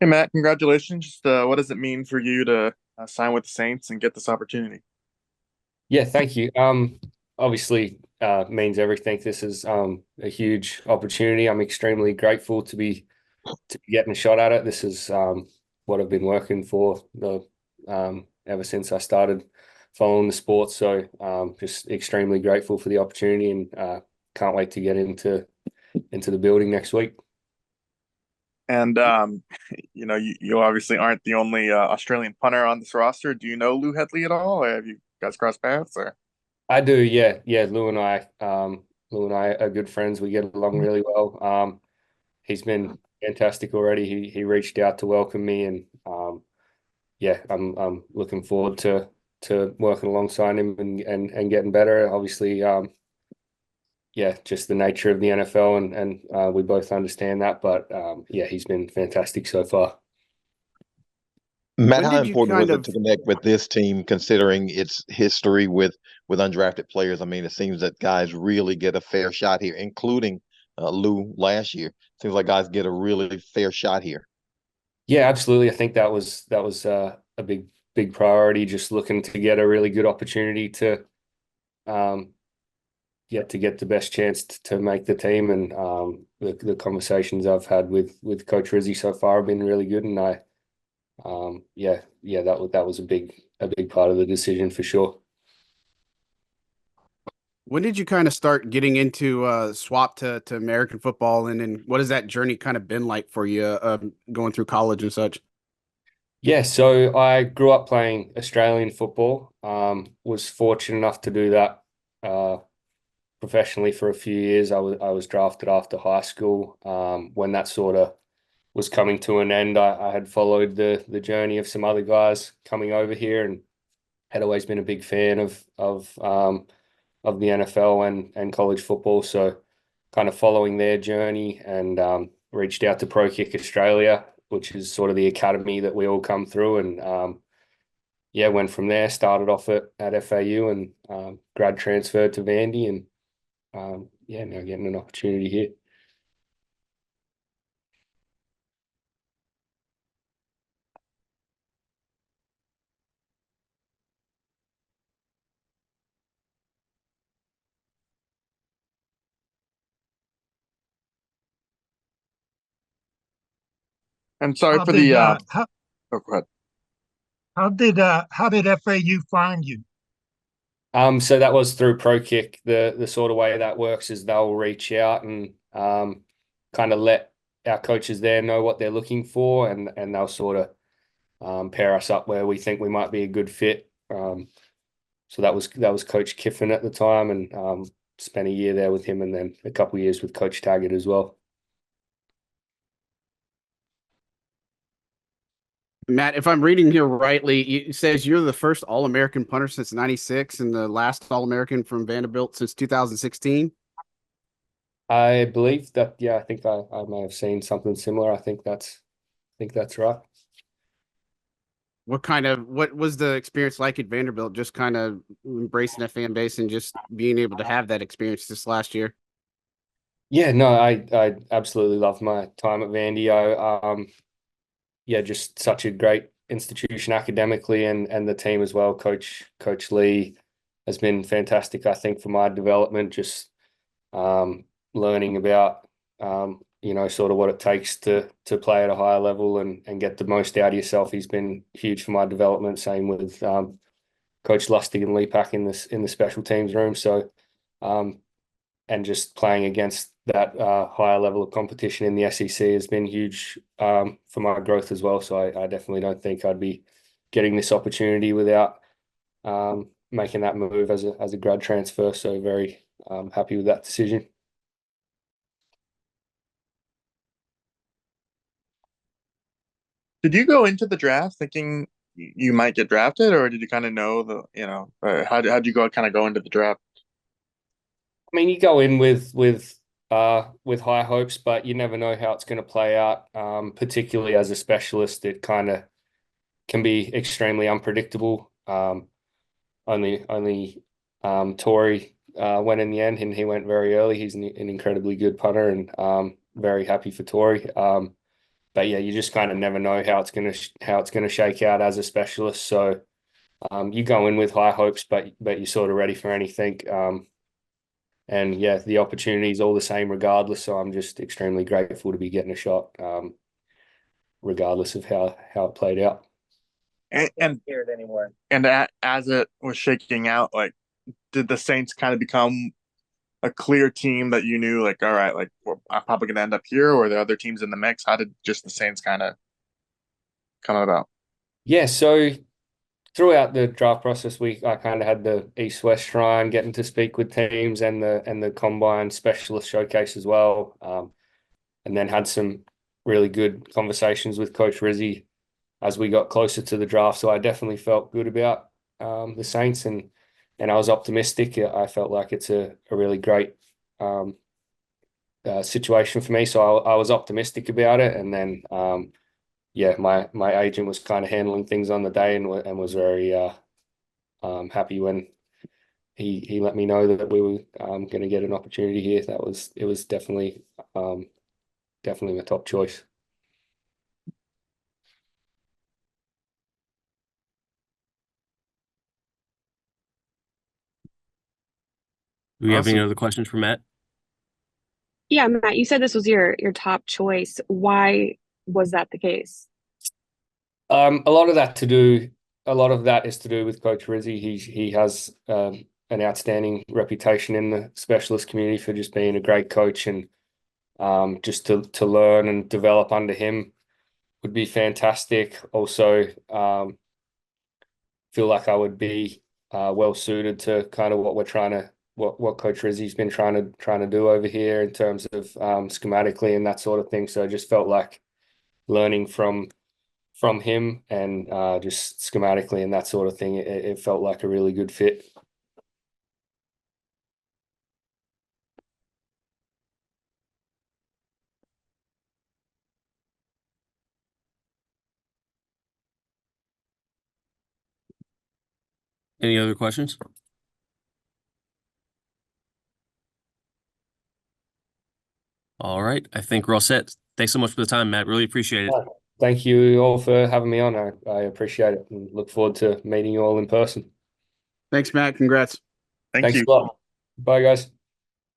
Hey Matt, congratulations. What does it mean for you to sign with the Saints and get this opportunity? Yeah, thank you. Obviously, means everything. This is a huge opportunity. I'm extremely grateful to be getting a shot at it. This is what I've been working for the ever since I started following the sport. So just extremely grateful for the opportunity and can't wait to get into the building next week. And you obviously aren't the only Australian punter on this roster. Do you know Lou Headley at all? Or have you guys crossed paths? Or I do, yeah, yeah. Lou and I are good friends. We get along really well. He's been fantastic already. He reached out to welcome me, and yeah, I'm looking forward to working alongside him and getting better. Obviously, yeah, just the nature of the NFL, and we both understand that. But yeah, he's been fantastic so far. Matt, When how did you important kind was it of to connect with this team, considering its history with undrafted players? I mean, it seems that guys really get a fair shot here, including Lou last year. Seems like guys get a really fair shot here. Yeah, absolutely. I think that was a big priority. Just looking to get a really good opportunity to um, yeah, to get the best chance to make the team. And the conversations I've had with Coach Rizzi so far have been really good. And yeah, that was a big part of the decision for sure. when did you kind of start getting into swap to American football, and then what has that journey kind of been like for you, going through college and such? Yeah, so I grew up playing Australian football. Was fortunate enough to do that professionally for a few years. I was drafted after high school. When that sort of was coming to an end, I had followed the journey of some other guys coming over here and had always been a big fan of the NFL and college football. So kind of following their journey and reached out to Pro Kick Australia, which is sort of the academy that we all come through. And yeah, went from there, started off at FAU and grad transferred to Vandy and yeah, now getting an opportunity here. and sorry How for did the uh how oh, go ahead. how did FAU find you? So that was through Pro Kick. The sort of way that works is they'll reach out and kind of let our coaches there know what they're looking for, and they'll sort of pair us up where we think we might be a good fit. So that was Coach Kiffin at the time, and spent a year there with him, and then a couple of years with Coach Taggart as well. Matt, if I'm reading here rightly, it says you're the first All-American punter since '96 and the last All-American from Vanderbilt since 2016. I believe that, yeah, I think I may have seen something similar. I think that's right. What was the experience like at Vanderbilt? Just kind of embracing that fan base and just being able to have that experience this last year. Yeah, no, I absolutely loved my time at Vandy. Yeah, just such a great institution academically and the team as well. Coach Lee has been fantastic, I think, for my development, just learning about sort of what it takes to play at a higher level and get the most out of yourself. He's been huge for my development. Same with Coach Lustig and Lee Pack in the special teams room. So um, and just playing against that higher level of competition in the SEC has been huge for my growth as well. So I definitely don't think I'd be getting this opportunity without making that move as a grad transfer. So very happy with that decision. Did you go into the draft thinking you might get drafted, or did you kind of know how'd you go into the draft? I mean, you go in with high hopes, but you never know how it's going to play out. Particularly as a specialist, it kind of can be extremely unpredictable. Only Tory went in the end, and he went very early. He's an incredibly good punter, and very happy for Tory. but yeah, you just kind of never know how it's gonna shake out as a specialist. So you go in with high hopes, but you're sort of ready for anything. And yeah, the opportunity is all the same regardless. So I'm just extremely grateful to be getting a shot, regardless of how it played out. And Hear it anymore. and as it was shaking out, like, did the Saints kind of become a clear team that you knew, like, all right, like, well, I'm probably going to end up here, or are there other teams in the mix? How did just the Saints kind of come about? Yeah, so throughout the draft process, I kind of had the East-West Shrine, getting to speak with teams, and the Combine Specialist Showcase as well, and then had some really good conversations with Coach Rizzi as we got closer to the draft. So I definitely felt good about the Saints, and I was optimistic. I felt like it's a really great situation for me, so I was optimistic about it. And then yeah, my agent was kind of handling things on the day, and was very happy when he let me know that we were going to get an opportunity here. It was definitely my top choice. Do we have any Awesome. other questions for Matt? Yeah, Matt, you said this was your top choice. Why was that the case? A lot of that is to do with Coach Rizzi. He has an outstanding reputation in the specialist community for just being a great coach, and just to learn and develop under him would be fantastic. Also, feel like I would be well suited to kind of what Coach Rizzi's been trying to do over here in terms of schematically and that sort of thing. So I just felt like learning from him, and just schematically and that sort of thing, it felt like a really good fit. Any other questions? All right. I think we're all set. Thanks so much for the time, Matt. Really appreciate it. Thank you all for having me on. I appreciate it, and look forward to meeting you all in person. Thanks, Matt. Congrats. Thank Thanks you. a lot. Bye, guys.